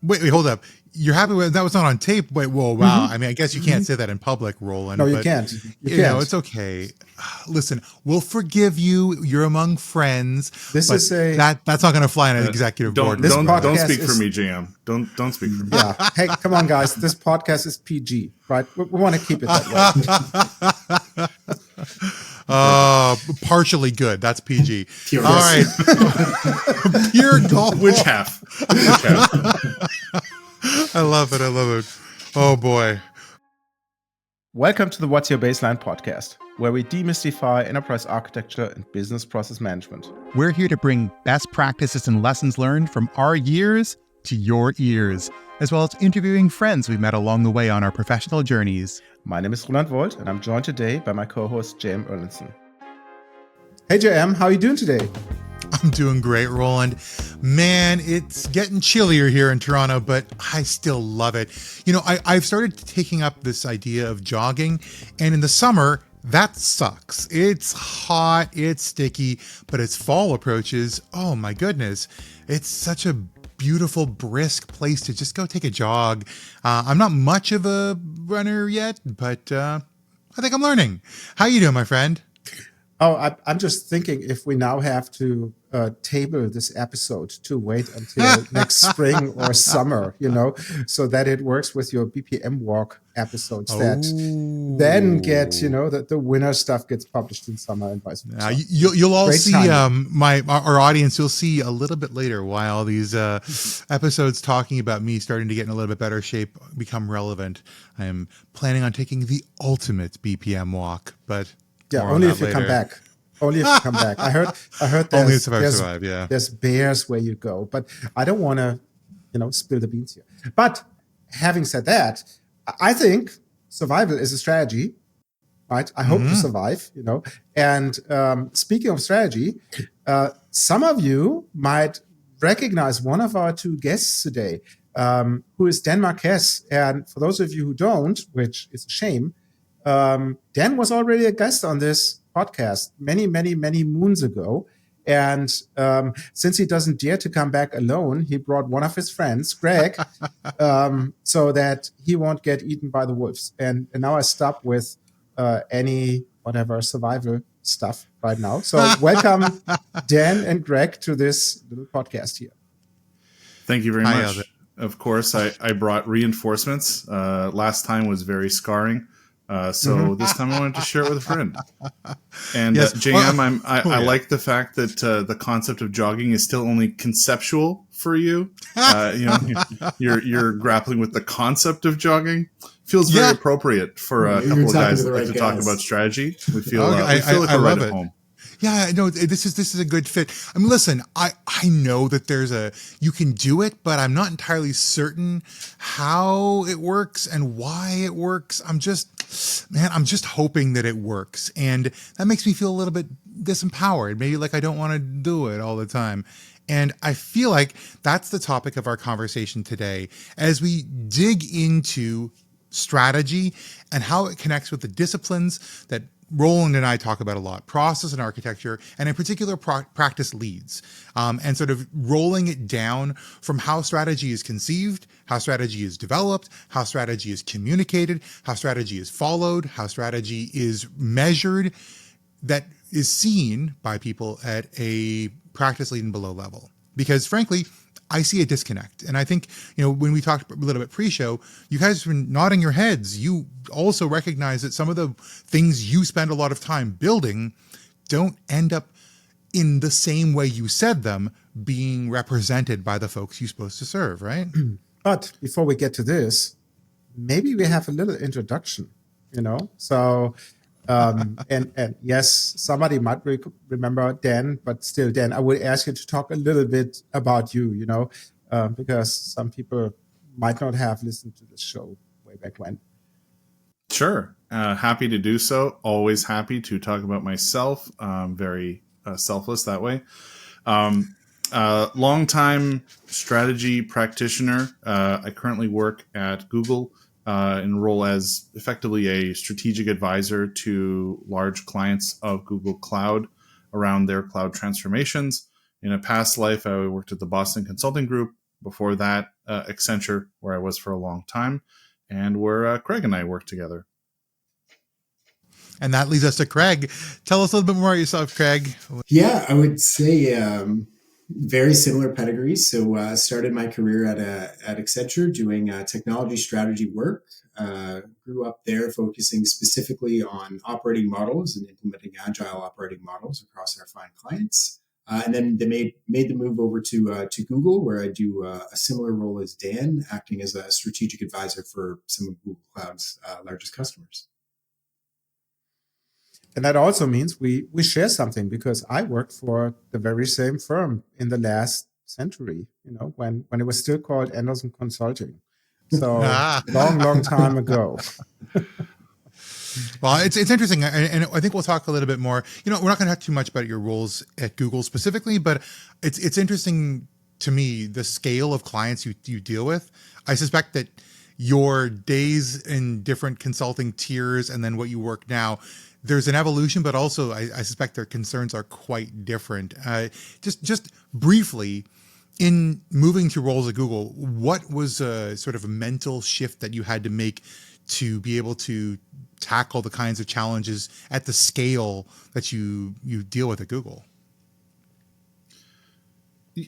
Wait, hold up. You're happy with that was not on tape? Wait, whoa, wow. Mm-hmm. I mean, I guess you can't say that in public, Roland. No, you but, can't. You know, it's okay. Listen, we'll forgive you. You're among friends. This is that's not going to fly on an executive board. Don't speak for me, JM. Don't speak for me. Yeah. Hey, come on, guys. This podcast is PG, right? We want to keep it that way. Partially good. That's PG. Pure All right. Pure gold. Which half? I love it. Oh boy. Welcome to the What's Your Baseline podcast, where we demystify enterprise architecture and business process management. We're here to bring best practices and lessons learned from our years to your ears, as well as interviewing friends we met along the way on our professional journeys. My name is Roland Volt, and I'm joined today by my co-host, JM Erlandson. Hey, JM, how are you doing today? I'm doing great, Roland. Man, it's getting chillier here in Toronto, but I still love it. You know, I've started taking up this idea of jogging, and in the summer, that sucks. It's hot, it's sticky, but as fall approaches, oh my goodness, it's such a beautiful, brisk place to just go take a jog. I'm not much of a runner yet, but I think I'm learning. How you doing, my friend? Oh, I'm just thinking if we now have to table this episode to wait until next spring or summer, you know, so that it works with your BPM walk episodes that then get, you know, that the winter stuff gets published in summer and vice versa. You'll all Great see our audience. You'll see a little bit later why all these episodes talking about me starting to get in a little bit better shape become relevant. I am planning on taking the ultimate BPM walk, but yeah, only if you come back. Only if you come back. I heard only if I survive, yeah. There's bears where you go, but I don't want to, you know, spill the beans here. But having said that, I think survival is a strategy, right? I hope to survive, you know. And speaking of strategy, some of you might recognize one of our two guests today, who is Dan Marquez. And for those of you who don't, which is a shame, Dan was already a guest on this podcast many moons ago. And since he doesn't dare to come back alone, he brought one of his friends, Greg, so that he won't get eaten by the wolves. And now I stop with any whatever survival stuff right now. So welcome, Dan and Greg, to this little podcast here. Thank you very much. Of course, I brought reinforcements. Last time was very scarring. So this time I wanted to share it with a friend. And yes. JM, I like the fact that the concept of jogging is still only conceptual for you. You know, you're grappling with the concept of jogging. Feels very appropriate for a couple of guys that like to talk about strategy. We feel like we're right at home. Yeah, no, this is a good fit. I mean, listen, I know that you can do it, but I'm not entirely certain how it works and why it works. I'm just hoping that it works. And that makes me feel a little bit disempowered, maybe like I don't want to do it all the time. And I feel like that's the topic of our conversation today as we dig into strategy and how it connects with the disciplines that Roland and I talk about a lot, process and architecture, and in particular practice leads, and sort of rolling it down from how strategy is conceived, how strategy is developed, how strategy is communicated, how strategy is followed, how strategy is measured, that is seen by people at a practice lead and below level. Because frankly, I see a disconnect. And I think, you know, when we talked a little bit pre-show, you guys have been nodding your heads. You also recognize that some of the things you spend a lot of time building don't end up in the same way you said them being represented by the folks you're supposed to serve, right? But before we get to this, maybe we have a little introduction, you know? So, and yes, somebody might remember Dan, but still, Dan, I would ask you to talk a little bit about you, you know, because some people might not have listened to this show way back when. Sure. Happy to do so. Always happy to talk about myself. Very selfless that way. Longtime strategy practitioner. I currently work at Google in role as effectively a strategic advisor to large clients of Google Cloud around their cloud transformations. In a past life, I worked at the Boston Consulting Group, Before that, Accenture, where I was for a long time, and where Craig and I worked together. And that leads us to Craig. Tell us a little bit more about yourself, Craig. Yeah, I would say very similar pedigree. So started my career at Accenture doing technology strategy work. Grew up there focusing specifically on operating models and implementing agile operating models across our fine clients. And then they made the move over to Google, where I do a similar role as Dan, acting as a strategic advisor for some of Google Cloud's largest customers. And that also means we share something, because I worked for the very same firm in the last century, when it was still called Anderson Consulting. So long time ago. Well, it's interesting, and I think we'll talk a little bit more. We're not going to talk too much about your roles at Google specifically, but it's interesting to me the scale of clients you deal with. I suspect that your days in different consulting tiers and then what you work now, there's an evolution, but also I suspect their concerns are quite different. Just briefly, in moving to roles at Google, what was a sort of a mental shift that you had to make to be able to tackle the kinds of challenges at the scale that you deal with at Google?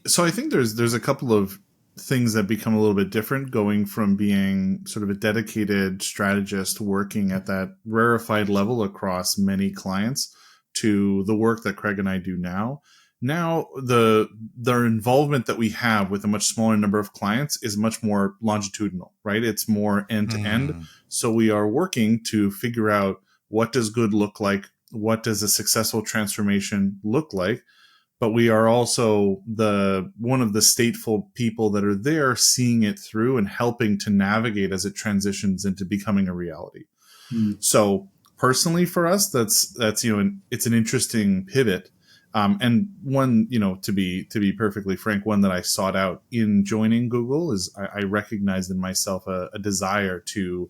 So I think there's a couple of things that become a little bit different going from being sort of a dedicated strategist working at that rarefied level across many clients to the work that Craig and I do now. Now, the involvement that we have with a much smaller number of clients is much more longitudinal, right? It's more end to end. So we are working to figure out, what does good look like? What does a successful transformation look like? But we are also one of the stateful people that are there, seeing it through and helping to navigate as it transitions into becoming a reality. So personally for us, that's it's an interesting pivot. And one, to be perfectly frank, one that I sought out in joining Google is I recognized in myself a desire to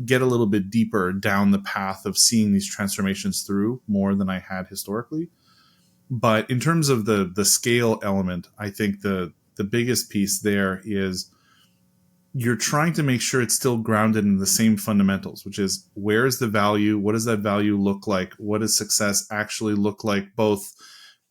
get a little bit deeper down the path of seeing these transformations through more than I had historically. But in terms of the scale element, I think the biggest piece there is you're trying to make sure it's still grounded in the same fundamentals, which is, where is the value? What does that value look like? What does success actually look like, both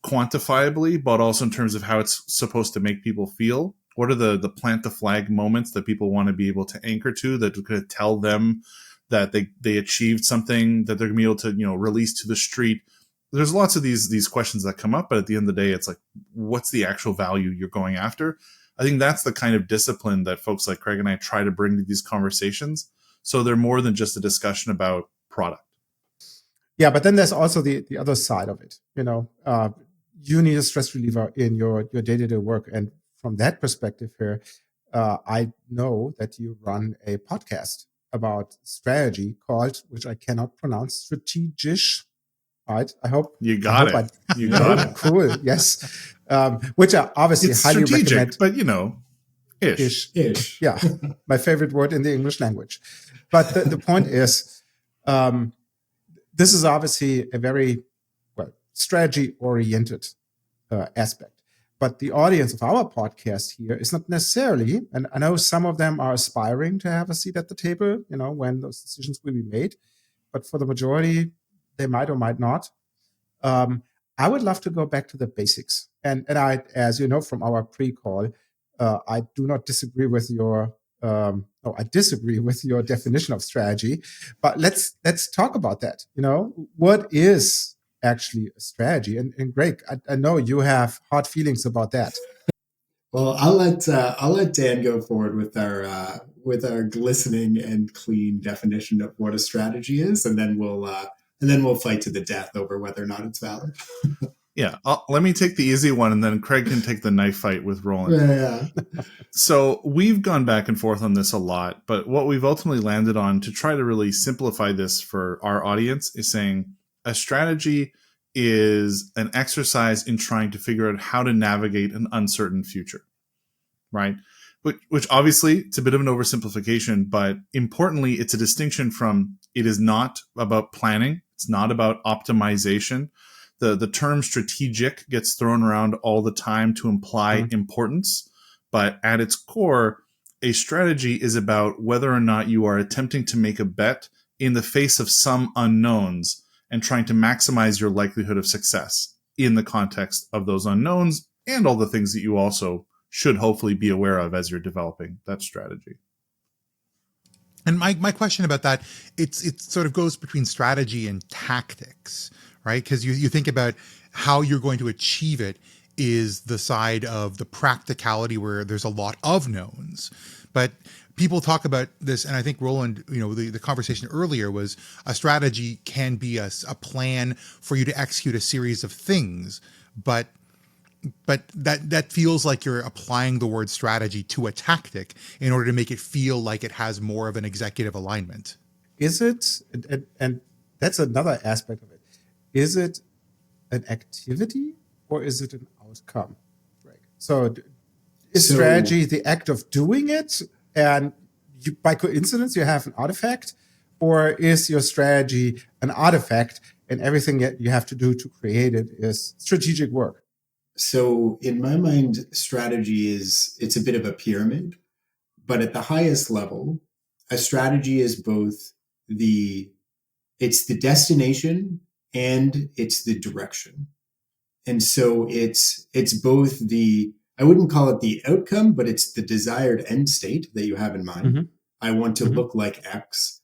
quantifiably, but also in terms of how it's supposed to make people feel? What are the plant the flag moments that people want to be able to anchor to, that could tell them that they achieved something that they're going to be able to, release to the street? There's lots of these questions that come up, but at the end of the day, it's like, what's the actual value you're going after? I think that's the kind of discipline that folks like Craig and I try to bring to these conversations. So they're more than just a discussion about product. Yeah, but then there's also the other side of it. You need a stress reliever in your day-to-day work. And from that perspective here, I know that you run a podcast about strategy called, which I cannot pronounce, Strateg-ish. Right. I hope you got it. You got it. Cool. Yes. Which I obviously it's highly strategic, recommend. But Ish. Yeah. My favorite word in the English language. But the point is, this is obviously a very strategy oriented aspect. But the audience of our podcast here is not necessarily, and I know some of them are aspiring to have a seat at the table, when those decisions will be made. But for the majority, they might or might not. I would love to go back to the basics. And I, as you know from our pre-call, I do not disagree with your, I disagree with your definition of strategy. But let's talk about that. What is actually a strategy? And Greg, I know you have hard feelings about that. Well, I'll let Dan go forward with our glistening and clean definition of what a strategy is, and then we'll fight to the death over whether or not it's valid. Yeah, let me take the easy one, and then Craig can take the knife fight with Roland. Yeah. So we've gone back and forth on this a lot, but what we've ultimately landed on to try to really simplify this for our audience is saying a strategy is an exercise in trying to figure out how to navigate an uncertain future, right? Which obviously it's a bit of an oversimplification, but importantly, it's a distinction from, it is not about planning. It's not about optimization. The term strategic gets thrown around all the time to imply importance, But at its core, a strategy is about whether or not you are attempting to make a bet in the face of some unknowns and trying to maximize your likelihood of success in the context of those unknowns and all the things that you also should hopefully be aware of as you're developing that strategy. And my question about that, it sort of goes between strategy and tactics, right? Because you think about how you're going to achieve it is the side of the practicality where there's a lot of knowns. But people talk about this, and I think Roland, the conversation earlier was a strategy can be a plan for you to execute a series of things, but that feels like you're applying the word strategy to a tactic in order to make it feel like it has more of an executive alignment. Is it, and that's another aspect of it, is it an activity or is it an outcome? Right. So is strategy the act of doing it, and by coincidence you have an artifact, or is your strategy an artifact and everything that you have to do to create it is strategic work? So in my mind, strategy it's a bit of a pyramid, but at the highest level, a strategy is both it's the destination and it's the direction. And so it's both I wouldn't call it the outcome, but it's the desired end state that you have in mind. Mm-hmm. I want to look like X,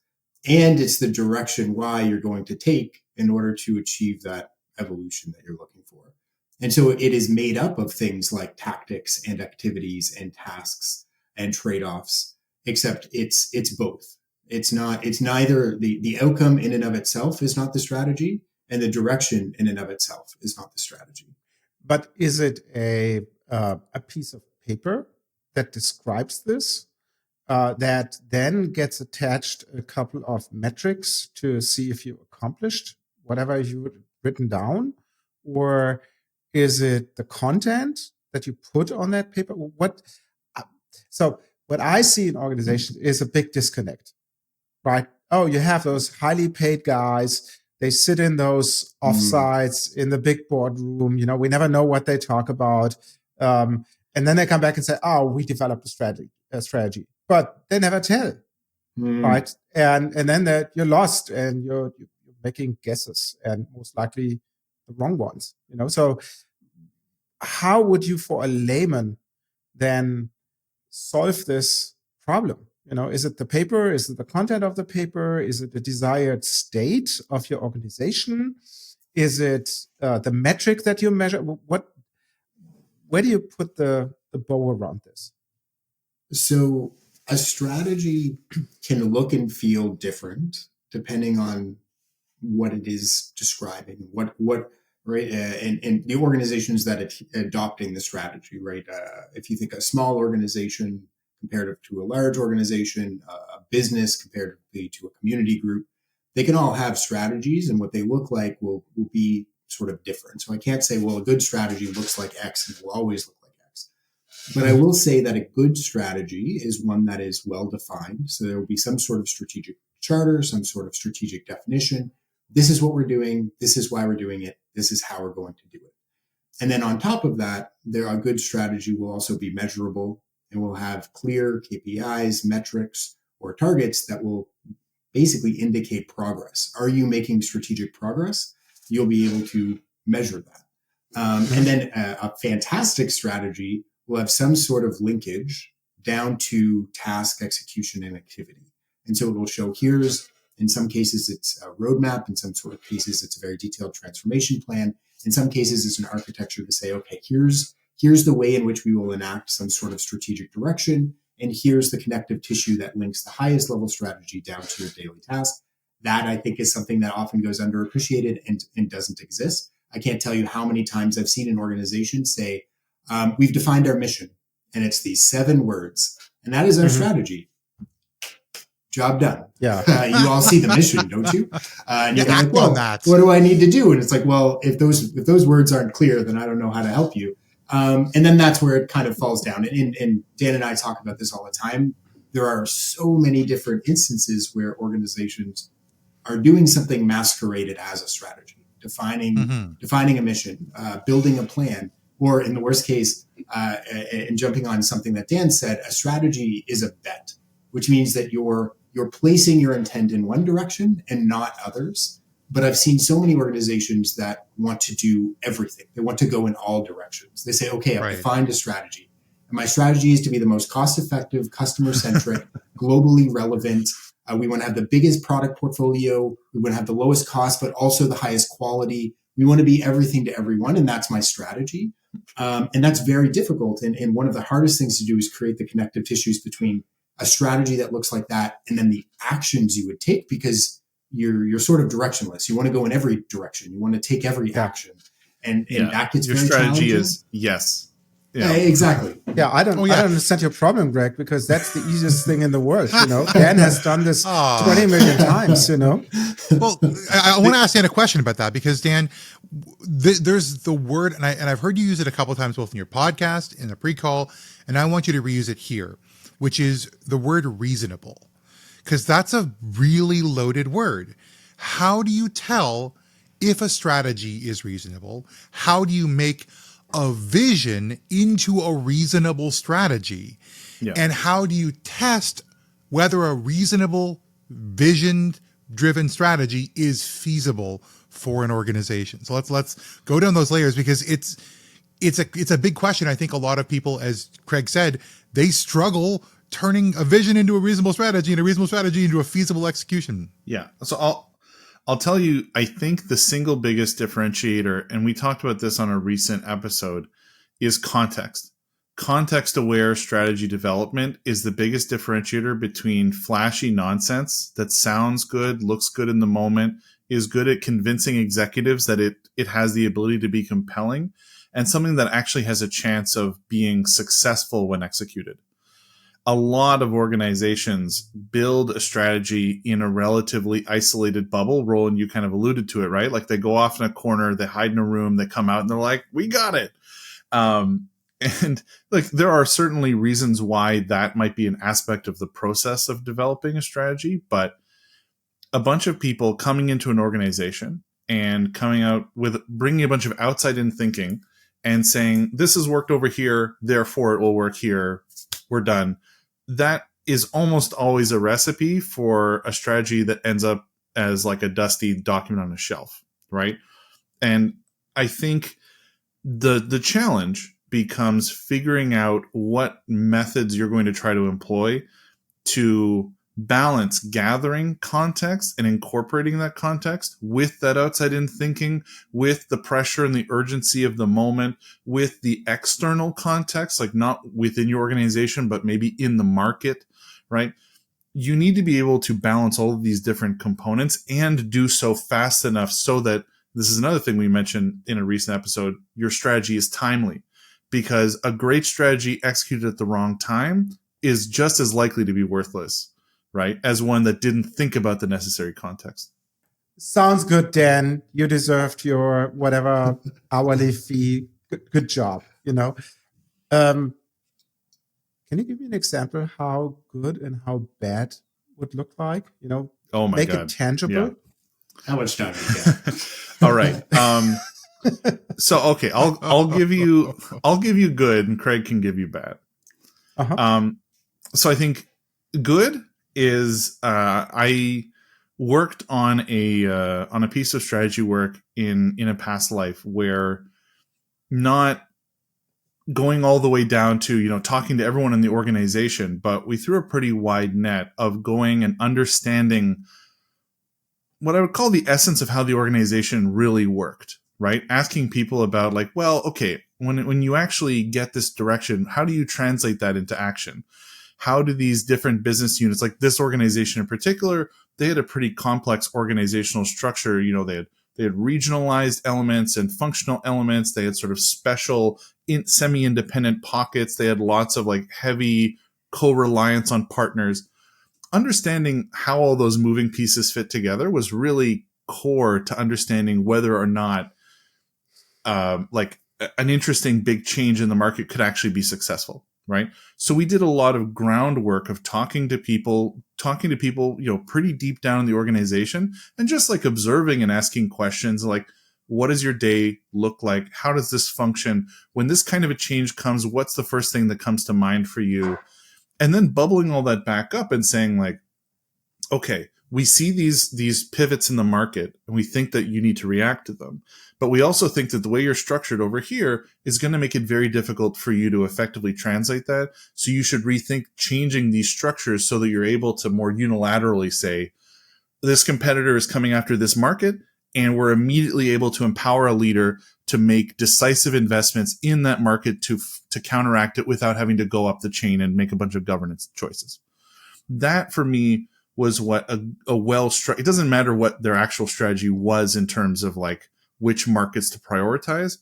and it's the direction Y you're going to take in order to achieve that evolution that you're looking for. And so it is made up of things like tactics and activities and tasks and trade-offs, except it's both. It's neither the outcome in and of itself is not the strategy, and the direction in and of itself is not the strategy. But is it a piece of paper that describes this, that then gets attached a couple of metrics to see if you accomplished whatever you've written down? Or is it the content that you put on that paper? So what I see in organizations is a big disconnect, right? Oh, you have those highly paid guys. They sit in those offsites in the big boardroom. We never know what they talk about. And then they come back and say, oh, we developed a strategy. But they never tell, right? And then you're lost and you're making guesses, and most likely the wrong ones. So how would you, for a layman, then solve this problem? Is it the paper? Is it the content of the paper? Is it the desired state of your organization? Is it the metric that you measure? Where do you put the bow around this? So a strategy can look and feel different depending on what it is describing, what right, and the organizations that adopting the strategy, right? If you think a small organization comparative to a large organization, a business comparatively to a community group, they can all have strategies, and what they look like will be sort of different. So I can't say, well, a good strategy looks like X and will always look like X. But I will say that a good strategy is one that is well defined. So there will be some sort of strategic charter, some sort of strategic definition. This is what we're doing. This is why we're doing it. This is how we're going to do it. And then on top of that, a good strategy will also be measurable and will have clear KPIs, metrics, or targets that will basically indicate progress. Are you making strategic progress? You'll be able to measure that. And then a fantastic strategy will have some sort of linkage down to task execution and activity. And so it will show in some cases, it's a roadmap. In some sort of cases, it's a very detailed transformation plan. In some cases, it's an architecture to say, okay, here's the way in which we will enact some sort of strategic direction. And here's the connective tissue that links the highest level strategy down to your daily task. That, I think, is something that often goes underappreciated and doesn't exist. I can't tell you how many times I've seen an organization say, we've defined our mission, and it's these 7 words, and that is our strategy. Job done. Yeah. You all see the mission, don't you? And you're act like, well, on that. What do I need to do? And it's like, well, if those words aren't clear, then I don't know how to help you. And then that's where it kind of falls down. And Dan and I talk about this all the time. There are so many different instances where organizations are doing something masqueraded as a strategy, defining a mission, building a plan, Or in the worst case, and jumping on something that Dan said, a strategy is a bet, which means that you're placing your intent in one direction and not others. But I've seen so many organizations that want to do everything. They want to go in all directions. They say, okay, I've defined a strategy. And my strategy is to be the most cost-effective, customer-centric, globally relevant. We want to have the biggest product portfolio. We want to have the lowest cost, but also the highest quality. We want to be everything to everyone, and that's my strategy. And that's very difficult. And one of the hardest things to do is create the connective tissues between a strategy that looks like that and then the actions you would take, because you're sort of directionless. You want to go in every direction. You want to take every action. And that gets your very strategy challenging. is yes. Yeah, exactly. Yeah, I don't understand your problem, Greg, because that's the easiest thing in the world. Dan has done this 20 million times. Well, I want to ask Dan a question about that, because Dan, there's the word, and I've heard you use it a couple of times, both in your podcast, in the pre-call, and I want you to reuse it here, which is the word reasonable, because that's a really loaded word. How do you tell if a strategy is reasonable? How do you make a vision into a reasonable strategy? Yeah. And how do you test whether a reasonable vision-driven strategy is feasible for an organization? So let's go down those layers, because it's a big question. I think a lot of people, as Craig said, they struggle turning a vision into a reasonable strategy and a reasonable strategy into a feasible execution. Yeah. So I'll tell you, I think the single biggest differentiator, and we talked about this on a recent episode, is context. Context-aware strategy development is the biggest differentiator between flashy nonsense that sounds good, looks good in the moment, is good at convincing executives that it has the ability to be compelling, and something that actually has a chance of being successful when executed. A lot of organizations build a strategy in a relatively isolated bubble. Roland, you kind of alluded to it, right? Like they go off in a corner, they hide in a room, they come out and they're like, we got it. And like, there are certainly reasons why that might be an aspect of the process of developing a strategy, but a bunch of people coming into an organization and coming out with bringing a bunch of outside in thinking and saying, this has worked over here, therefore it will work here. We're done. That is almost always a recipe for a strategy that ends up as like a dusty document on a shelf, right? And I think the challenge becomes figuring out what methods you're going to try to employ to balance gathering context and incorporating that context with that outside-in thinking, with the pressure and the urgency of the moment, with the external context, like not within your organization, but maybe in the market, right? You need to be able to balance all of these different components and do so fast enough so that, this is another thing we mentioned in a recent episode, your strategy is timely, because a great strategy executed at the wrong time is just as likely to be worthless, right, as one that didn't think about the necessary context. Sounds good, Dan. You deserved your whatever hourly fee. Good job. Can you give me an example how good and how bad would look like? Oh my make God. It tangible. Yeah. How much time do you get? All right. So okay, I'll give you good, and Craig can give you bad. Uh-huh. So I think good is I worked on a piece of strategy work in a past life where not going all the way down to talking to everyone in the organization, but we threw a pretty wide net of going and understanding what I would call the essence of how the organization really worked, right? Asking people about like, well, okay, when you actually get this direction, how do you translate that into action? How do these different business units, like this organization in particular, they had a pretty complex organizational structure. They had regionalized elements and functional elements. They had sort of special semi-independent pockets. They had lots of like heavy co-reliance on partners. Understanding how all those moving pieces fit together was really core to understanding whether or not like an interesting big change in the market could actually be successful, right? So we did a lot of groundwork of talking to people, pretty deep down in the organization, and just like observing and asking questions like, what does your day look like? How does this function? When this kind of a change comes, what's the first thing that comes to mind for you? And then bubbling all that back up and saying like, okay, we see these pivots in the market and we think that you need to react to them. But we also think that the way you're structured over here is going to make it very difficult for you to effectively translate that. So you should rethink changing these structures so that you're able to more unilaterally say, this competitor is coming after this market, and we're immediately able to empower a leader to make decisive investments in that market to counteract it without having to go up the chain and make a bunch of governance choices. That for me was what it doesn't matter what their actual strategy was in terms of like which markets to prioritize.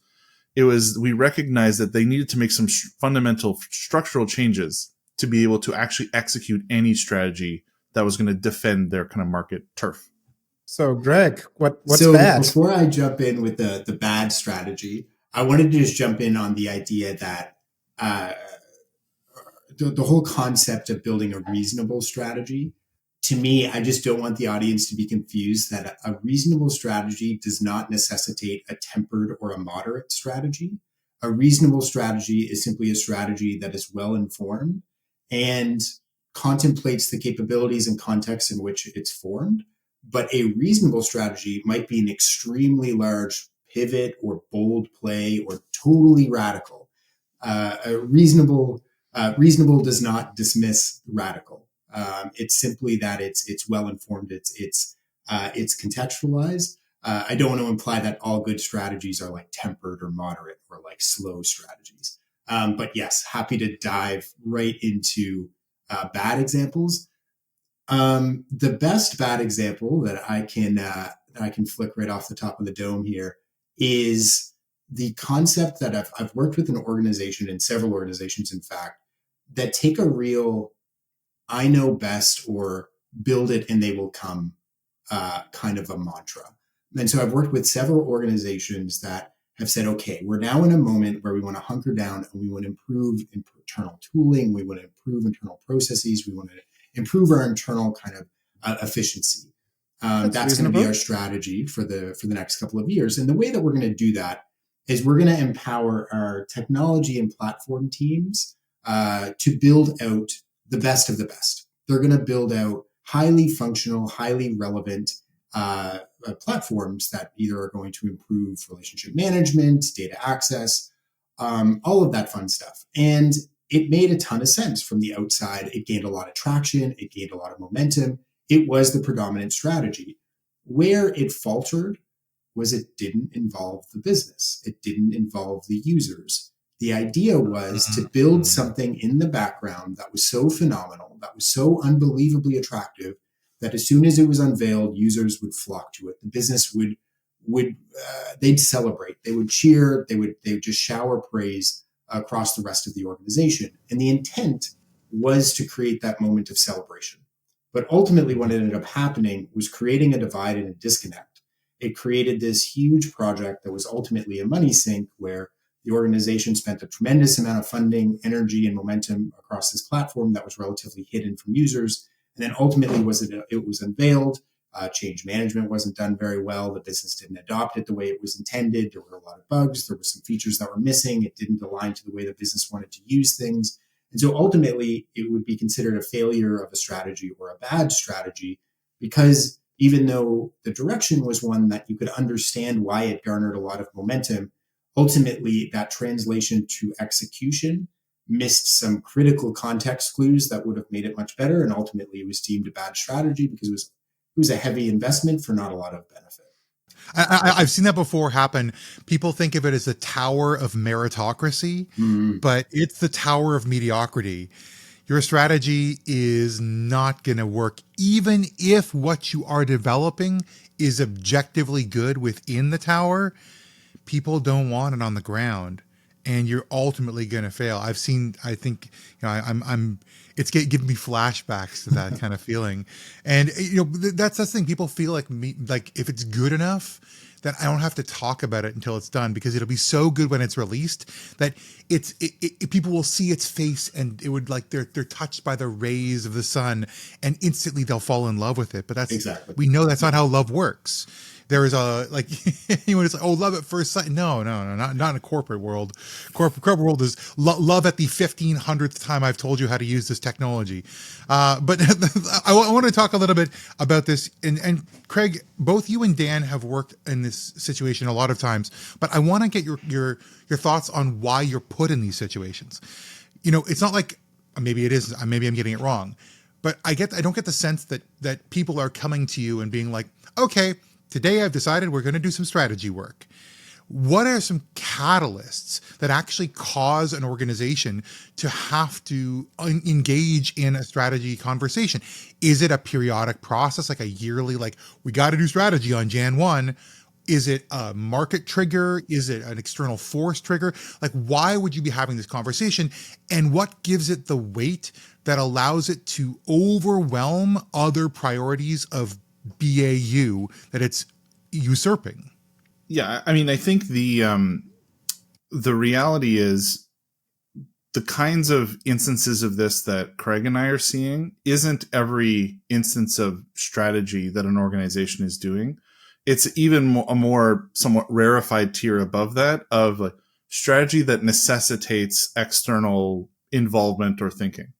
It was, we recognized that they needed to make some fundamental structural changes to be able to actually execute any strategy that was going to defend their kind of market turf. So, Greg, what's so bad? Before I jump in with the bad strategy, I wanted to just jump in on the idea that the whole concept of building a reasonable strategy, to me, I just don't want the audience to be confused that a reasonable strategy does not necessitate a tempered or a moderate strategy. A reasonable strategy is simply a strategy that is well informed and contemplates the capabilities and context in which it's formed. But a reasonable strategy might be an extremely large pivot or bold play or totally radical. Reasonable does not dismiss radical. It's simply that it's well informed. It's contextualized. I don't want to imply that all good strategies are like tempered or moderate or like slow strategies. But yes, happy to dive right into bad examples. The best bad example that I can flick right off the top of the dome here is the concept that I've worked with an organization and several organizations, in fact, that take a real I know best or build it and they will come kind of a mantra. And so I've worked with several organizations that have said, okay, we're now in a moment where we want to hunker down and we want to improve internal tooling. We want to improve internal processes. We want to improve our internal kind of efficiency. That's going to be our strategy for the next couple of years. And the way that we're going to do that is we're going to empower our technology and platform teams to build out the best of the best. They're going to build out highly functional, highly relevant platforms that either are going to improve relationship management, data access, all of that fun stuff. And it made a ton of sense from the outside. It gained a lot of traction. It gained a lot of momentum. It was the predominant strategy. Where it faltered was it didn't involve the business. It didn't involve the users. The idea was to build something in the background that was so phenomenal, that was so unbelievably attractive, that as soon as it was unveiled, users would flock to it. The business would they'd celebrate, they would cheer, they would just shower praise across the rest of the organization. And the intent was to create that moment of celebration. But ultimately, what ended up happening was creating a divide and a disconnect. It created this huge project that was ultimately a money sink where the organization spent a tremendous amount of funding, energy, and momentum across this platform that was relatively hidden from users. And then ultimately it was unveiled. Change management wasn't done very well. The business didn't adopt it the way it was intended. There were a lot of bugs. There were some features that were missing. It didn't align to the way the business wanted to use things. And so ultimately, it would be considered a failure of a strategy or a bad strategy, because even though the direction was one that you could understand why it garnered a lot of momentum, ultimately that translation to execution missed some critical context clues that would have made it much better. And ultimately, it was deemed a bad strategy because it was a heavy investment for not a lot of benefit. I've seen that before happen. People think of it as the tower of meritocracy, but it's the tower of mediocrity. Your strategy is not going to work, even if what you are developing is objectively good within the tower. People don't want it on the ground, and you're ultimately going to fail. I think, it's giving me flashbacks to that kind of feeling. And, that's the thing. People feel like if it's good enough, that I don't have to talk about it until it's done, because it'll be so good when it's released that people will see its face, and it would they're touched by the rays of the sun, and instantly they'll fall in love with it. But that's exactly, we know that's not how love works. there is a, like, anyone is like, oh, love at first sight. No, not in a corporate world. Corporate world is love at the 1500th time I've told you how to use this technology. But I want to talk a little bit about this. And Craig, both you and Dan have worked in this situation a lot of times, but I want to get your thoughts on why you're put in these situations. It's not like, maybe it is, maybe I'm getting it wrong, but I don't get the sense that people are coming to you and being like, okay, today I've decided we're going to do some strategy work. What are some catalysts that actually cause an organization to have to engage in a strategy conversation? Is it a periodic process, like a yearly, like, we got to do strategy on Jan 1? Is it a market trigger? Is it an external force trigger? Like, why would you be having this conversation? And what gives it the weight that allows it to overwhelm other priorities of BAU that it's usurping? Yeah, I mean, I think the reality is the kinds of instances of this that Craig and I are seeing isn't every instance of strategy that an organization is doing. It's even a more somewhat rarefied tier above that of like strategy that necessitates external involvement or thinking,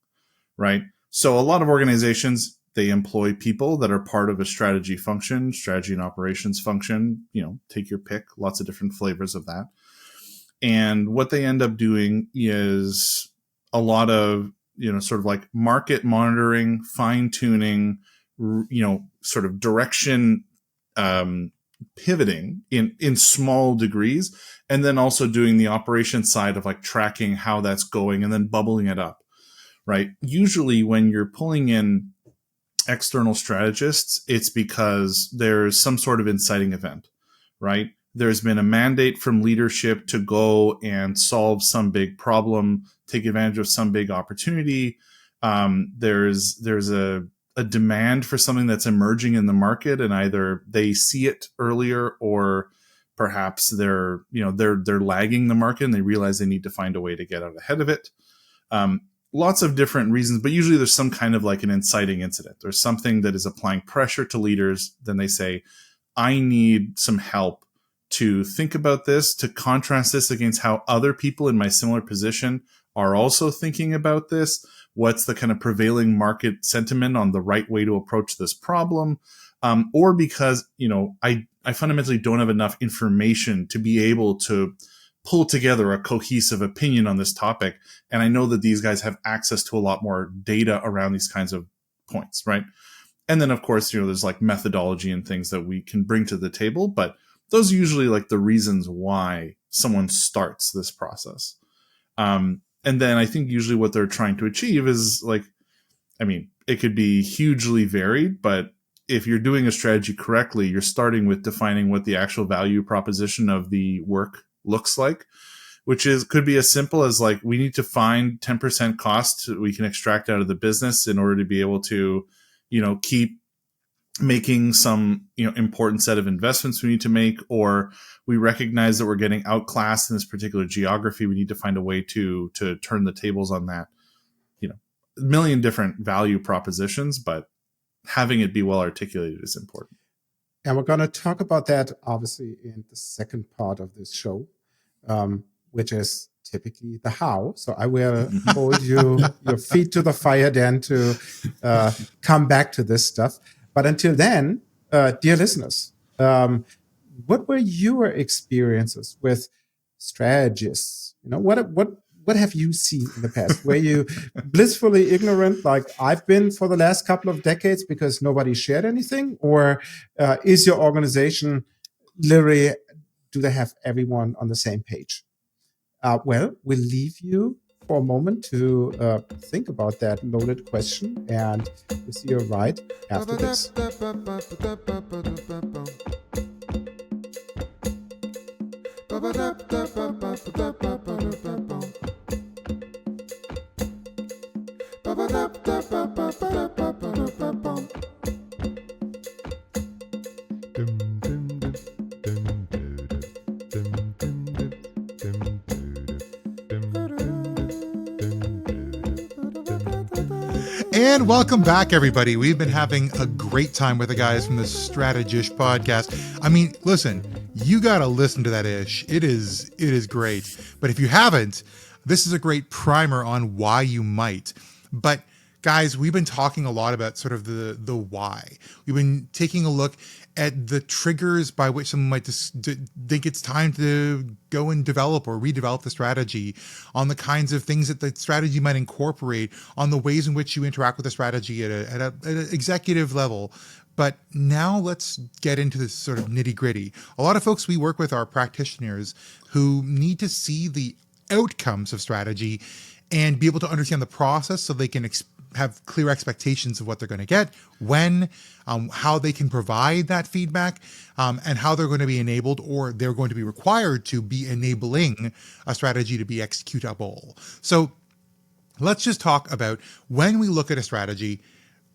right? So a lot of organizations, they employ people that are part of a strategy function, strategy and operations function, take your pick, lots of different flavors of that. And what they end up doing is a lot of, sort of like market monitoring, fine tuning, sort of direction, pivoting in small degrees, and then also doing the operation side of like tracking how that's going and then bubbling it up, right? Usually when you're pulling in external strategists, it's because there's some sort of inciting event, right? There's been a mandate from leadership to go and solve some big problem, take advantage of some big opportunity. There's a demand for something that's emerging in the market, and either they see it earlier or perhaps they're lagging the market and they realize they need to find a way to get out ahead of it. Lots of different reasons, but usually there's some kind of like an inciting incident. There's something that is applying pressure to leaders. Then they say, I need some help to think about this, to contrast this against how other people in my similar position are also thinking about this. What's the kind of prevailing market sentiment on the right way to approach this problem? Or because, I fundamentally don't have enough information to be able to pull together a cohesive opinion on this topic. And I know that these guys have access to a lot more data around these kinds of points, right? And then, of course, there's like methodology and things that we can bring to the table, but those are usually like the reasons why someone starts this process. And then I think usually what they're trying to achieve is like, I mean, it could be hugely varied, but if you're doing a strategy correctly, you're starting with defining what the actual value proposition of the work looks like, which could be as simple as like, we need to find 10% cost we can extract out of the business in order to be able to, keep making some, important set of investments we need to make, or we recognize that we're getting outclassed in this particular geography. We need to find a way to turn the tables on that. A million different value propositions, but having it be well articulated is important. And we're going to talk about that, obviously, in the second part of this show, which is typically the how. So I will hold your feet to the fire then to come back to this stuff. But until then, dear listeners, what were your experiences with strategists? What have you seen in the past? Were you blissfully ignorant, like I've been for the last couple of decades because nobody shared anything? Or is your organization literally, do they have everyone on the same page? Well, we'll leave you for a moment to think about that loaded question, and we'll see you right after this. And welcome back, everybody. We've been having a great time with the guys from the Strateg-ish podcast. I mean, listen, you got to listen to that ish. It is great. But if you haven't, this is a great primer on why you might. But guys, we've been talking a lot about sort of the why. We've been taking a look at the triggers by which someone might think it's time to go and develop or redevelop the strategy, on the kinds of things that the strategy might incorporate, on the ways in which you interact with the strategy at an executive level. But now let's get into this sort of nitty gritty. A lot of folks we work with are practitioners who need to see the outcomes of strategy and be able to understand the process so they can have clear expectations of what they're going to get, when, how they can provide that feedback, and how they're going to be enabled, or they're going to be required to be enabling a strategy to be executable. So let's just talk about, when we look at a strategy,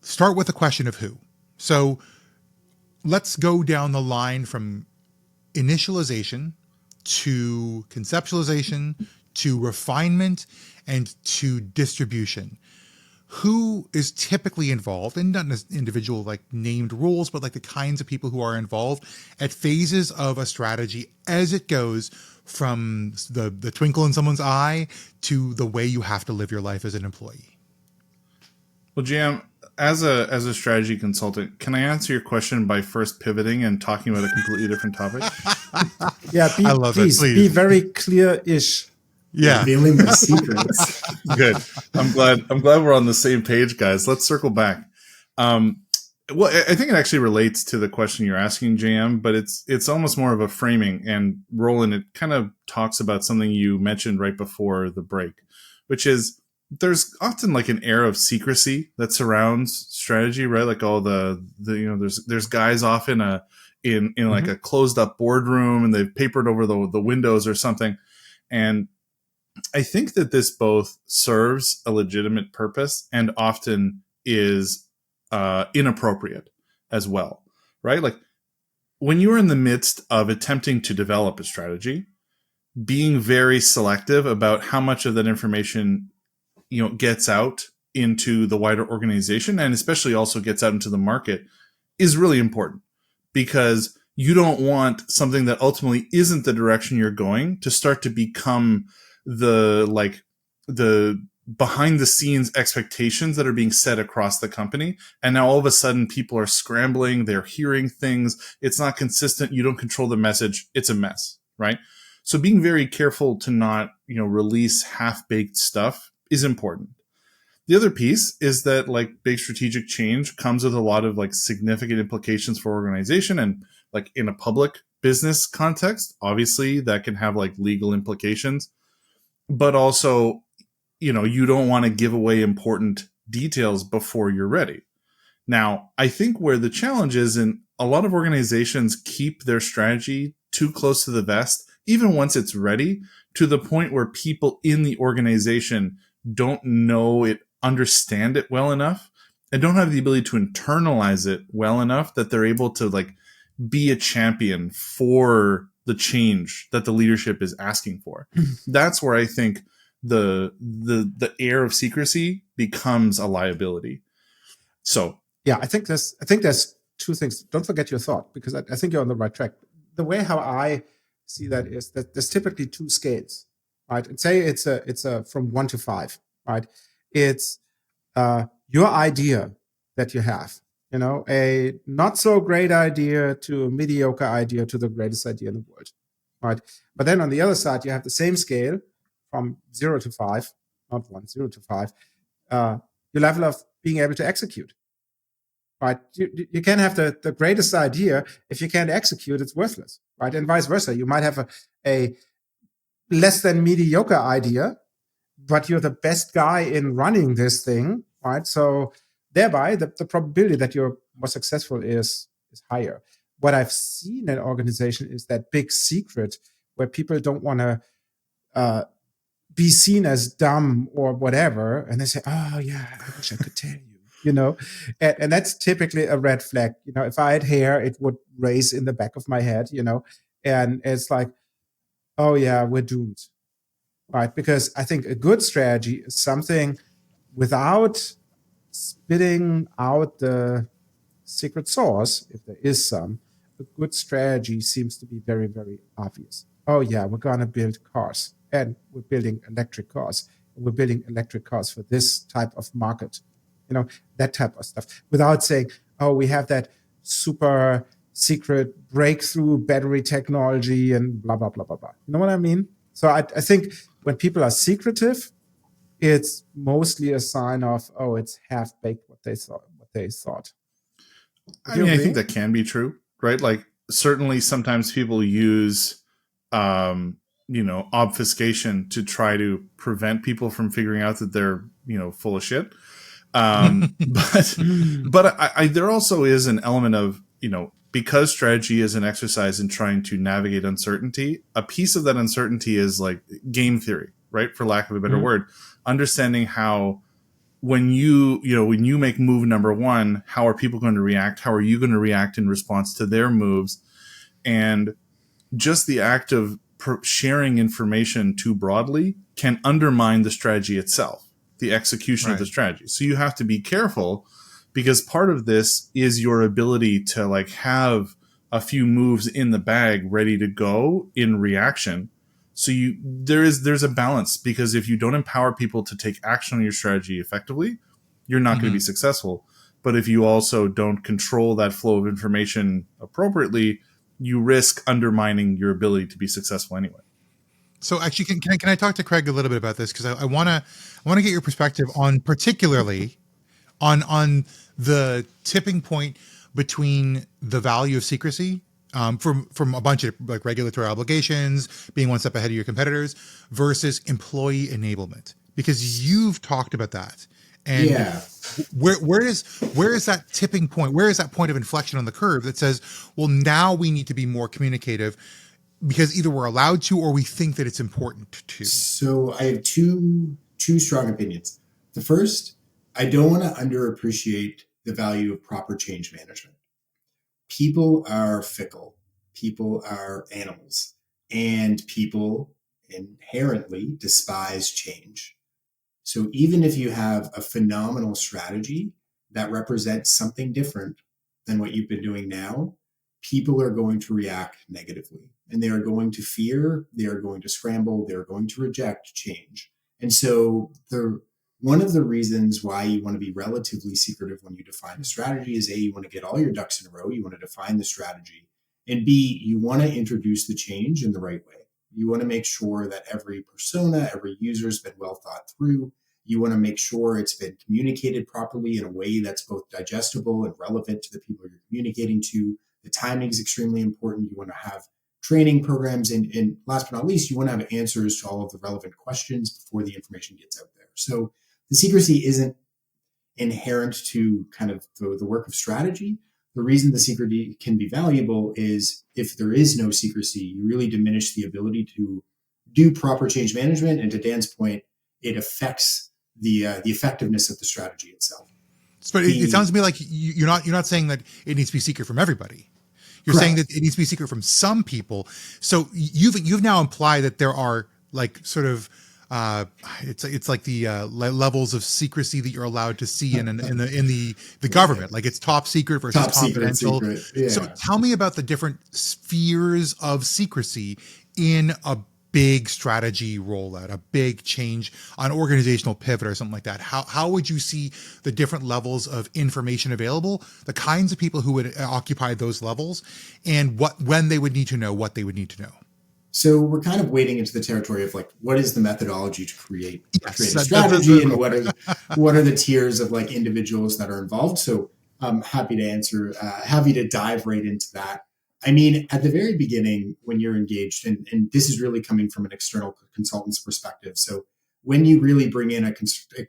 start with the question of who. So let's go down the line from initialization to conceptualization to refinement and to distribution. Who is typically involved, and not individual like named roles, but like the kinds of people who are involved at phases of a strategy as it goes from the twinkle in someone's eye to the way you have to live your life as an employee. Well, Jam, as a strategy consultant, can I answer your question by first pivoting and talking about a completely different topic? Yeah, I love please, it. Please be very clear-ish. Yeah. Revealing the secrets. Good. I'm glad we're on the same page, guys. Let's circle back. Well, I think it actually relates to the question you're asking, JM, but it's almost more of a framing. And Roland, it kind of talks about something you mentioned right before the break, which is there's often like an air of secrecy that surrounds strategy, right? Like all the there's guys off in like a closed up boardroom, and they've papered over the windows or something. And I think that this both serves a legitimate purpose and often is inappropriate as well, right? Like when you're in the midst of attempting to develop a strategy, being very selective about how much of that information, gets out into the wider organization, and especially also gets out into the market, is really important, because you don't want something that ultimately isn't the direction you're going to start to become the behind the scenes expectations that are being set across the company. And now all of a sudden people are scrambling. They're hearing things. It's not consistent. You don't control the message. It's a mess, right? So being very careful to not, release half-baked stuff is important. The other piece is that like big strategic change comes with a lot of like significant implications for organization, and like in a public business context, obviously that can have like legal implications. But also, you don't want to give away important details before you're ready. Now, I think where the challenge is, in a lot of organizations keep their strategy too close to the vest, even once it's ready, to the point where people in the organization don't know it, understand it well enough, and don't have the ability to internalize it well enough that they're able to like be a champion for the change that the leadership is asking for. That's where I think the air of secrecy becomes a liability. So yeah, I think there's two things. Don't forget your thought, because I think you're on the right track. The way how I see that is that there's typically two scales, right? And say it's a from 1 to 5, right? It's your idea that you have, a not so great idea to a mediocre idea to the greatest idea in the world, right? But then on the other side, you have the same scale from 0 to 5, not 1, 0 to 5, your level of being able to execute, right? You can't have the greatest idea. If you can't execute, it's worthless, right? And vice versa. You might have a less than mediocre idea, but you're the best guy in running this thing, right? So thereby, the probability that you're more successful is higher. What I've seen in organization is that big secret where people don't want to be seen as dumb or whatever, and they say, "Oh yeah, I wish I could tell you," and that's typically a red flag. If I had hair, it would raise in the back of my head, and it's like, "Oh yeah, we're doomed." Right, because I think a good strategy is something without spitting out the secret sauce, if there is some, a good strategy seems to be very, very obvious. Oh yeah, we're going to build cars, and we're building electric cars. We're building electric cars for this type of market, that type of stuff, without saying, oh, we have that super secret breakthrough battery technology and blah, blah, blah, blah, blah. You know what I mean? So I think when people are secretive, it's mostly a sign of, oh, it's half-baked what they thought. I mean, I think that can be true, right? Like, certainly sometimes people use, obfuscation to try to prevent people from figuring out that they're, full of shit. But there also is an element of, because strategy is an exercise in trying to navigate uncertainty, a piece of that uncertainty is like game theory, right? For lack of a better word, understanding how, when you make move number one, how are people going to react? How are you going to react in response to their moves? And just the act of sharing information too broadly can undermine the strategy itself, the execution of the strategy. So you have to be careful, because part of this is your ability to like have a few moves in the bag ready to go in reaction. So there's a balance, because if you don't empower people to take action on your strategy effectively, you're not going to be successful. But if you also don't control that flow of information appropriately, you risk undermining your ability to be successful anyway. So actually, can I talk to Craig a little bit about this? Because I want to get your perspective on, particularly on the tipping point between the value of secrecy, from a bunch of like regulatory obligations, being one step ahead of your competitors, versus employee enablement, because you've talked about that. And where is that tipping point? Where is that point of inflection on the curve that says, well, now we need to be more communicative, because either we're allowed to or we think that it's important to? So I have two strong opinions. The first, I don't want to underappreciate the value of proper change management. People are fickle. People are animals. And people inherently despise change. So even if you have a phenomenal strategy that represents something different than what you've been doing now, people are going to react negatively, and they are going to fear, they are going to scramble, they're going to reject change. And so one of the reasons why you want to be relatively secretive when you define a strategy is, A, you want to get all your ducks in a row, you want to define the strategy, and B, you want to introduce the change in the right way. You want to make sure that every persona, every user has been well thought through. You want to make sure it's been communicated properly in a way that's both digestible and relevant to the people you're communicating to. The timing is extremely important. You want to have training programs. And last but not least, you want to have answers to all of the relevant questions before the information gets out there. So the secrecy isn't inherent to kind of the work of strategy. The reason the secrecy can be valuable is if there is no secrecy, you really diminish the ability to do proper change management. And to Dan's point, it affects the effectiveness of the strategy itself. But it sounds to me like you're not saying that it needs to be secret from everybody. You're saying that it needs to be secret from some people. So you've now implied that there are like sort of it's like the levels of secrecy that you're allowed to see in the government. Like it's top secret versus top confidential. Secret. Yeah. So tell me about the different spheres of secrecy in a big strategy rollout, a big change, an organizational pivot or something like that. How would you see the different levels of information available, the kinds of people who would occupy those levels, and when they would need to know what they would need to know? So we're kind of wading into the territory of like, what is the methodology to create a strategy, and what are the tiers of like individuals that are involved? So I'm happy to answer, happy to dive right into that. I mean, at the very beginning, when you're engaged, and this is really coming from an external consultant's perspective. So when you really bring in an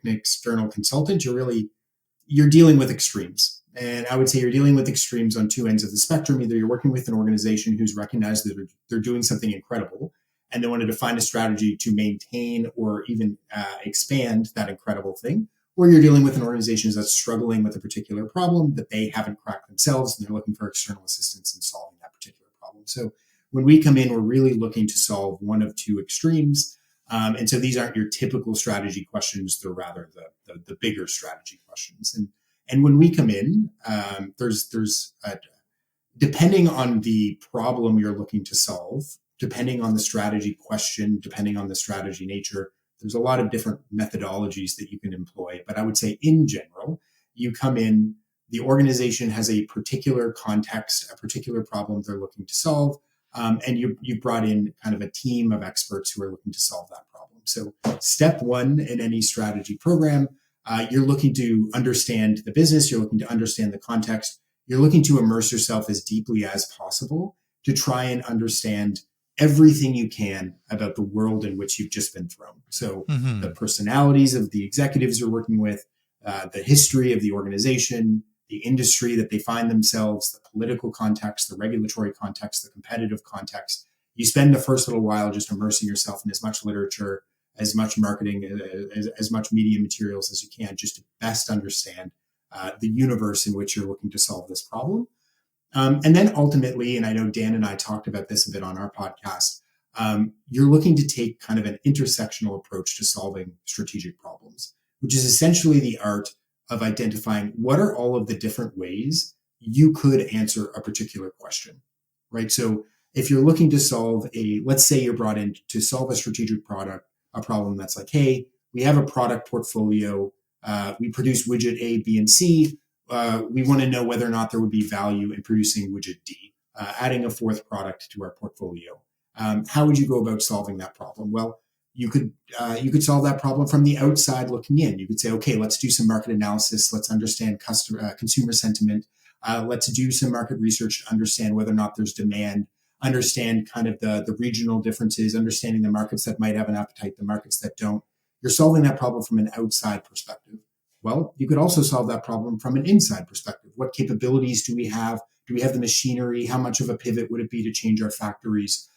external consultant, you're dealing with extremes. And I would say you're dealing with extremes on two ends of the spectrum. Either you're working with an organization who's recognized that they're doing something incredible, and they want to define a strategy to maintain or even expand that incredible thing, or you're dealing with an organization that's struggling with a particular problem that they haven't cracked themselves, and they're looking for external assistance in solving that particular problem. So when we come in, we're really looking to solve one of two extremes. And so these aren't your typical strategy questions. They're rather the the bigger strategy questions. And when we come in, there's depending on the problem you're looking to solve, depending on the strategy question, depending on the strategy nature, there's a lot of different methodologies that you can employ. But I would say in general, you come in, the organization has a particular context, a particular problem they're looking to solve. And you brought in kind of a team of experts who are looking to solve that problem. So step one in any strategy program, you're looking to understand the business, you're looking to understand the context, you're looking to immerse yourself as deeply as possible to try and understand everything you can about the world in which you've just been thrown. So the personalities of the executives you're working with, the history of the organization, the industry that they find themselves, the political context, the regulatory context, the competitive context. You spend the first little while just immersing yourself in as much literature, as much marketing, as much media materials as you can, just to best understand the universe in which you're looking to solve this problem. And then ultimately, and I know Dan and I talked about this a bit on our podcast, you're looking to take kind of an intersectional approach to solving strategic problems, which is essentially the art of identifying what are all of the different ways you could answer a particular question, right? So if you're looking to solve let's say you're brought in to solve a strategic a problem that's like, hey, we have a product portfolio, we produce widget A, B, and C. We want to know whether or not there would be value in producing widget D, adding a fourth product to our portfolio. How would you go about solving that problem? Well, you could solve that problem from the outside looking in. You could say, okay, let's do some market analysis. Let's understand consumer sentiment. Let's do some market research to understand whether or not there's demand, understand kind of the regional differences, understanding the markets that might have an appetite, the markets that don't. You're solving that problem from an outside perspective. Well, you could also solve that problem from an inside perspective. What capabilities do we have? Do we have the machinery? How much of a pivot would it be to change our factories?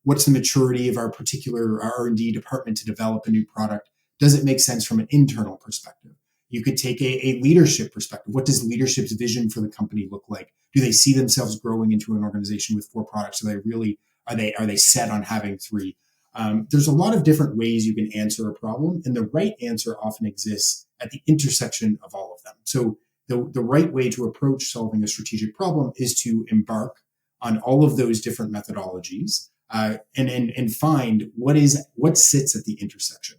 What's the maturity of our particular R&D department to develop a new product? Does it make sense from an internal perspective? You could take a leadership perspective. What does leadership's vision for the company look like? Do they see themselves growing into an organization with 4 products? Are they set on having 3? There's a lot of different ways you can answer a problem, and the right answer often exists at the intersection of all of them. So the right way to approach solving a strategic problem is to embark on all of those different methodologies and find what sits at the intersection.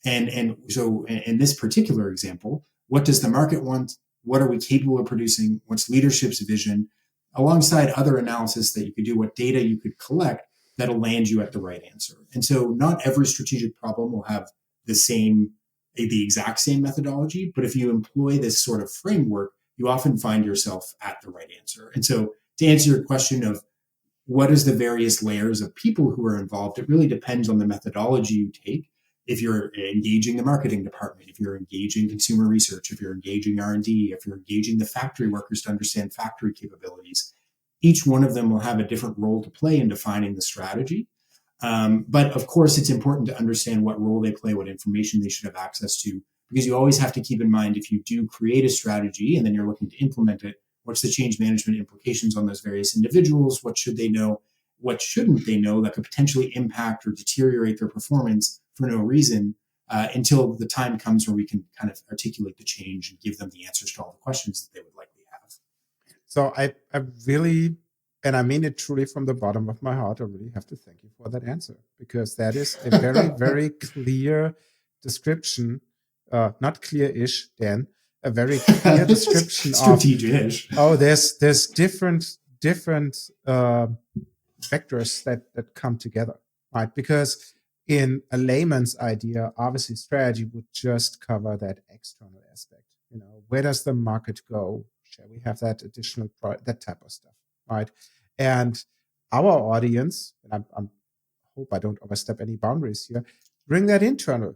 And so in this particular example, what does the market want? What are we capable of producing? What's leadership's vision? Alongside other analysis that you could do, what data you could collect that'll land you at the right answer. And so not every strategic problem will have the exact same methodology, but if you employ this sort of framework, you often find yourself at the right answer. And so to answer your question of what is the various layers of people who are involved, it really depends on the methodology you take. If you're engaging the marketing department, if you're engaging consumer research, if you're engaging R&D, if you're engaging the factory workers to understand factory capabilities, each one of them will have a different role to play in defining the strategy. But of course, it's important to understand what role they play, what information they should have access to, because you always have to keep in mind, if you do create a strategy and then you're looking to implement it, what's the change management implications on those various individuals? What should they know? What shouldn't they know that could potentially impact or deteriorate their performance for no reason until the time comes where we can kind of articulate the change and give them the answers to all the questions that they would likely have. So I really, and I mean it truly from the bottom of my heart, I really have to thank you for that answer, because that is a very, very clear description, not clear-ish, Dan, a very clear description Strateg-ish. There's different vectors that come together, right? Because in a layman's idea, obviously strategy would just cover that external aspect. Where does the market go? Shall we have that additional that type of stuff, right? And our audience, and I hope I don't overstep any boundaries here, bring that internal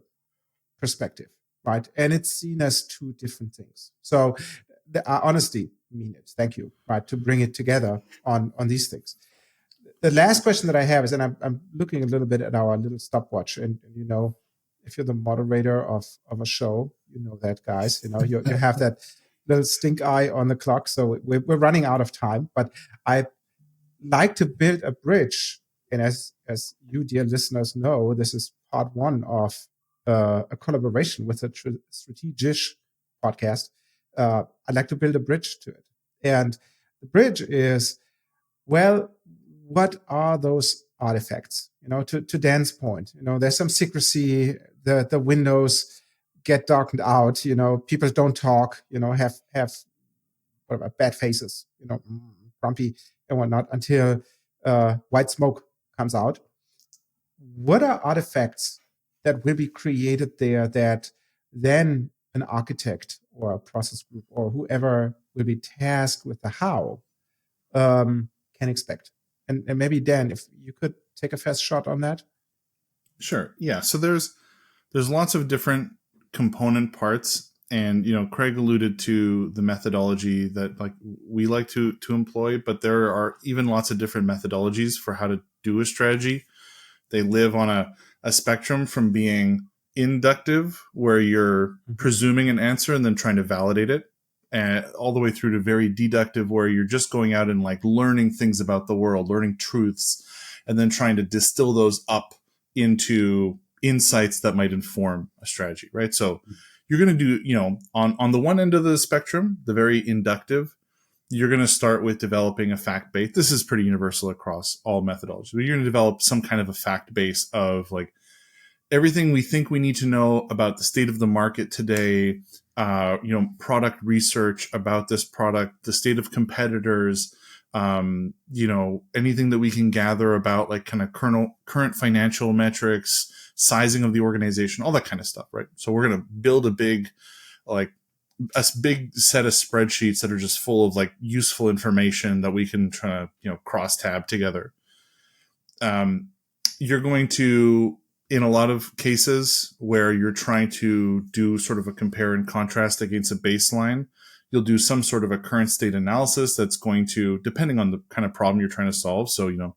perspective, right? And it's seen as 2 different things. So I honestly mean it. Thank you, right, to bring it together on these things. The last question that I have is, and I'm looking a little bit at our little stopwatch, and if you're the moderator of a show, that, guys, you have that little stink eye on the clock, so we're running out of time. But I like to build a bridge, and as you, dear listeners, know, this is part 1 of a collaboration with the Strateg-ish podcast, I'd like to build a bridge to it. And the bridge is, well, what are those artifacts? To Dan's point, there's some secrecy. The windows get darkened out. People don't talk. Have whatever, bad faces. Grumpy and whatnot until white smoke comes out. What are artifacts that will be created there that then an architect or a process group or whoever will be tasked with the how can expect? And maybe Dan, if you could take a first shot on that. Sure. Yeah. So there's lots of different component parts, and Craig alluded to the methodology that we like to employ, but there are even lots of different methodologies for how to do a strategy. They live on a spectrum from being inductive, where you're presuming an answer and then trying to validate it, and all the way through to very deductive, where you're just going out and learning things about the world, learning truths, and then trying to distill those up into insights that might inform a strategy, right? So you're going to do, on the one end of the spectrum, the very inductive, you're going to start with developing a fact base. This is pretty universal across all methodologies. But you're going to develop some kind of a fact base of everything we think we need to know about the state of the market today, product research about this product, the state of competitors, anything that we can gather about kind of current financial metrics, sizing of the organization, all that kind of stuff, right? So we're going to build a big set of spreadsheets that are just full of useful information that we can try to, cross tab together. You're going to, in a lot of cases where you're trying to do sort of a compare and contrast against a baseline, you'll do some sort of a current state analysis that's going to, depending on the kind of problem you're trying to solve. So,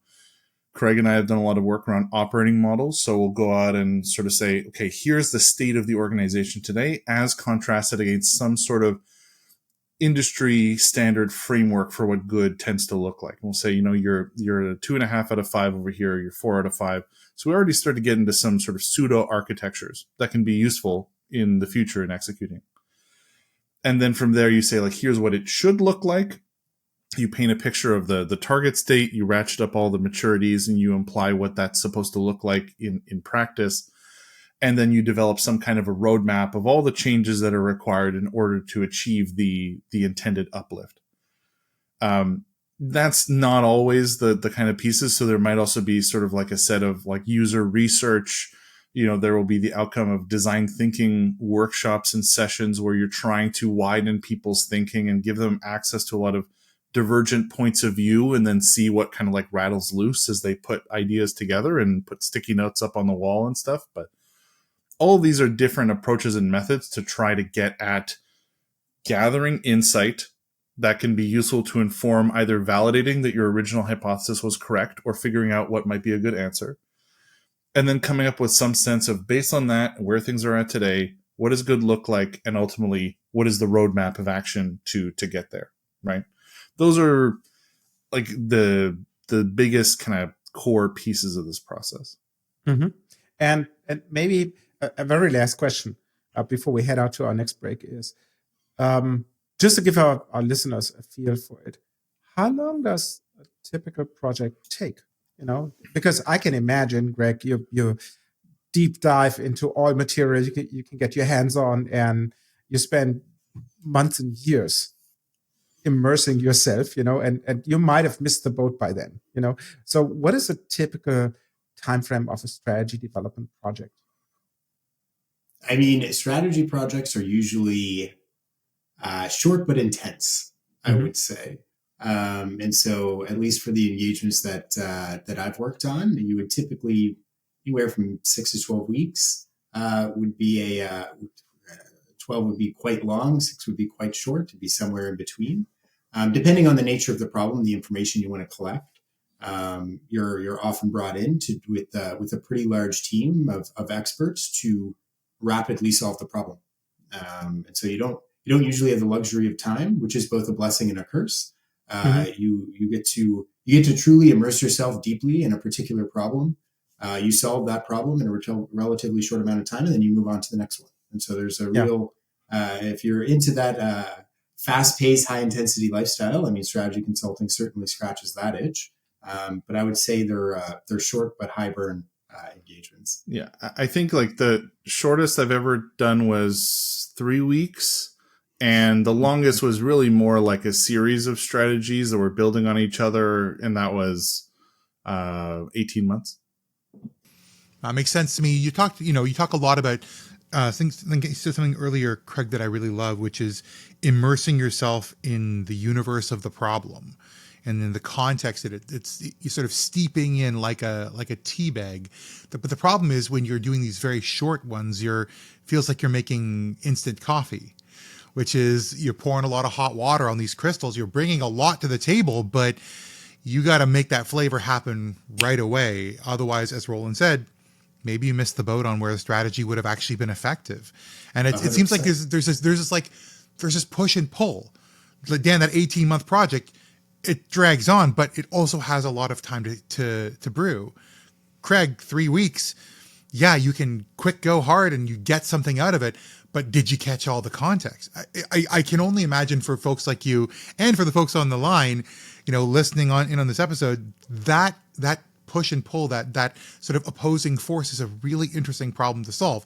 Craig and I have done a lot of work around operating models. So we'll go out and sort of say, okay, here's the state of the organization today as contrasted against some sort of industry standard framework for what good tends to look like. And we'll say, you're a 2.5 out of 5 over here, you're 4 out of 5. So we already start to get into some sort of pseudo architectures that can be useful in the future in executing. And then from there, you say, here's what it should look like. You paint a picture of the target state, you ratchet up all the maturities, and you imply what that's supposed to look like in practice. And then you develop some kind of a roadmap of all the changes that are required in order to achieve the intended uplift. That's not always the kind of pieces. So there might also be sort of a set of user research. There will be the outcome of design thinking workshops and sessions where you're trying to widen people's thinking and give them access to a lot of divergent points of view, and then see what kind of rattles loose as they put ideas together and put sticky notes up on the wall and stuff. But all of these are different approaches and methods to try to get at gathering insight that can be useful to inform either validating that your original hypothesis was correct or figuring out what might be a good answer. And then coming up with some sense of, based on that, where things are at today, what does good look like? And ultimately, what is the roadmap of action to get there, right? Those are the biggest kind of core pieces of this process. Mm-hmm. And maybe a very last question before we head out to our next break is, just to give our listeners a feel for it, how long does a typical project take? Because I can imagine, Greg, you deep dive into all material you can get your hands on, and you spend months and years immersing yourself, and you might have missed the boat by then, So what is a typical time frame of a strategy development project? I mean, strategy projects are usually short but intense, I would say. And so, at least for the engagements that I've worked on, you would typically anywhere from 6 to 12 weeks would be 12 would be quite long, 6 would be quite short, to be somewhere in between. Depending on the nature of the problem, the information you want to collect, you're often brought in with a pretty large team of experts to rapidly solve the problem. And so you don't usually have the luxury of time, which is both a blessing and a curse. You get to truly immerse yourself deeply in a particular problem You solve that problem in a relatively short amount of time, and then you move on to the next one. And so there's a real, if you're into that fast-paced, high-intensity lifestyle, I mean, strategy consulting certainly scratches that itch. But I would say they're short but high burn engagements. Yeah, I think like the shortest I've ever done was 3 weeks, and the longest was really more like a series of strategies that were building on each other, and that was 18 months. Makes sense to me. You talk a lot about things. I think you said something earlier, Craig, that I really love, which is immersing yourself in the universe of the problem, and in the context that it's you're sort of steeping in like a tea bag. But the problem is when you're doing these very short ones, feels like you're making instant coffee, which is you're pouring a lot of hot water on these crystals. You're bringing a lot to the table, but you got to make that flavor happen right away. Otherwise, as Roland said, maybe you missed the boat on where the strategy would have actually been effective. And it seems like there's this push and pull. Like, Dan, that 18-month project, it drags on, but it also has a lot of time to brew. Craig, 3 weeks, yeah, you can quick go hard and you get something out of it, but did you catch all the context? I can only imagine for folks like you and for the folks on the line, listening in on this episode, that push and pull, that sort of opposing force is a really interesting problem to solve.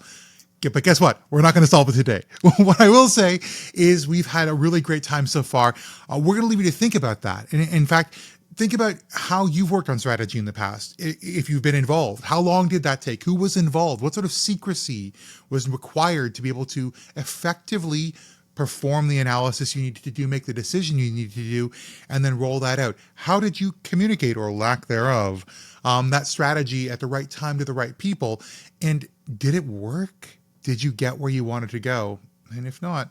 But guess what? We're not going to solve it today. What I will say is we've had a really great time so far. We're going to leave you to think about that. And in fact, think about how you've worked on strategy in the past. If you've been involved, how long did that take? Who was involved? What sort of secrecy was required to be able to effectively perform the analysis you needed to do, make the decision you needed to do, and then roll that out? How did you communicate, or lack thereof, that strategy at the right time to the right people? And did it work? Did you get where you wanted to go? And if not,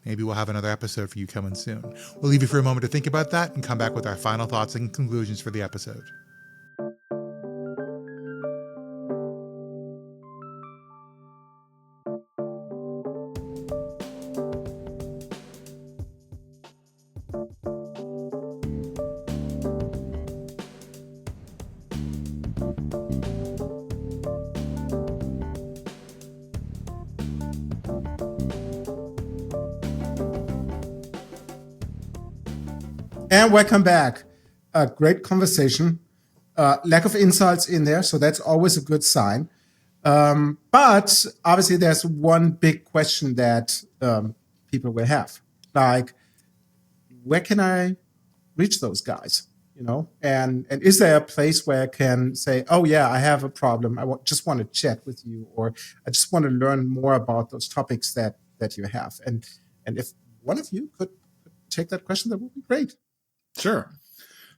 maybe we'll have another episode for you coming soon. We'll leave you for a moment to think about that and come back with our final thoughts and conclusions for the episode. And welcome back. Great conversation. Lack of insights in there, so that's always a good sign. But obviously, there's one big question that people will have, like, where can I reach those guys? And is there a place where I can say, oh yeah, I have a problem. Just want to chat with you, or I just want to learn more about those topics that you have. And if one of you could take that question, that would be great. Sure.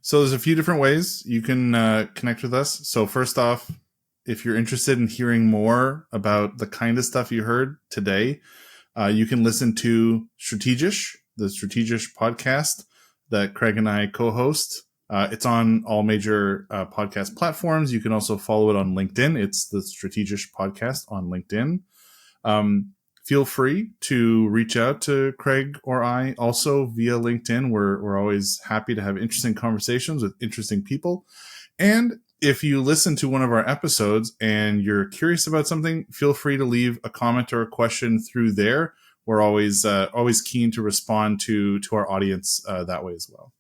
So there's a few different ways you can connect with us. So first off, if you're interested in hearing more about the kind of stuff you heard today, you can listen to Strateg-ish, the Strateg-ish podcast that Craig and I co-host. It's on all major podcast platforms. You can also follow it on LinkedIn. It's the Strateg-ish podcast on LinkedIn. Feel free to reach out to Craig or I also via LinkedIn. We're always happy to have interesting conversations with interesting people. And if you listen to one of our episodes and you're curious about something, feel free to leave a comment or a question through there. We're always keen to respond to our audience that way as well.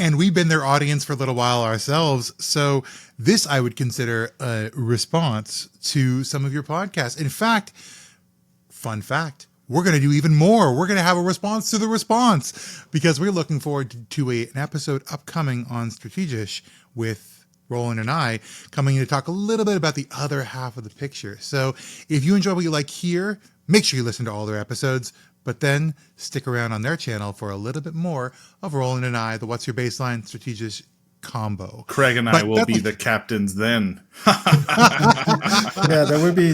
And we've been their audience for a little while ourselves. So this I would consider a response to some of your podcasts. In fact, fun fact, we're going to do even more. We're going to have a response to the response, because we're looking forward to an episode upcoming on Strateg-ish with Roland and I, coming in to talk a little bit about the other half of the picture. So if you enjoy what you like here, make sure you listen to all their episodes, but then stick around on their channel for a little bit more of Roland and I, the What's Your Baseline Strateg-ish combo. Craig and I will be the captains then. Yeah, there will be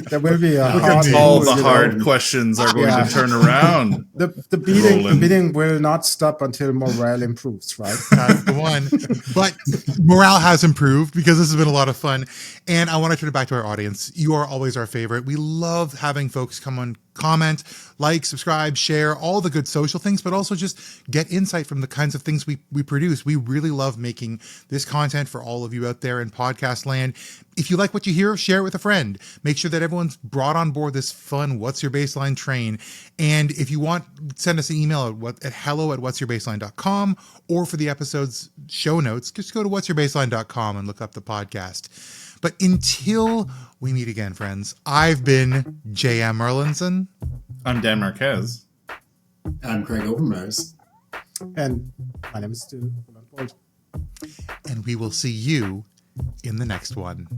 a all the hard questions are going to turn around. The beating will not stop until morale improves, right? That's the one. But morale has improved because this has been a lot of fun. And I want to turn it back to our audience. You are always our favorite. We love having folks come on comment, like, subscribe, share, all the good social things, but also just get insight from the kinds of things we produce. We really love making this content for all of you out there in podcast land. If you like what you hear, share it with a friend. Make sure that everyone's brought on board this fun What's Your Baseline train. And if you want, send us an email at hello@whatsyourbaseline.com, or for the episode's show notes, just go to whatsyourbaseline.com and look up the podcast. But until we meet again, friends, I've been J.M. Merlinson. I'm Dan Marquez. I'm Craig Overmars. And my name is Stu. And we will see you in the next one.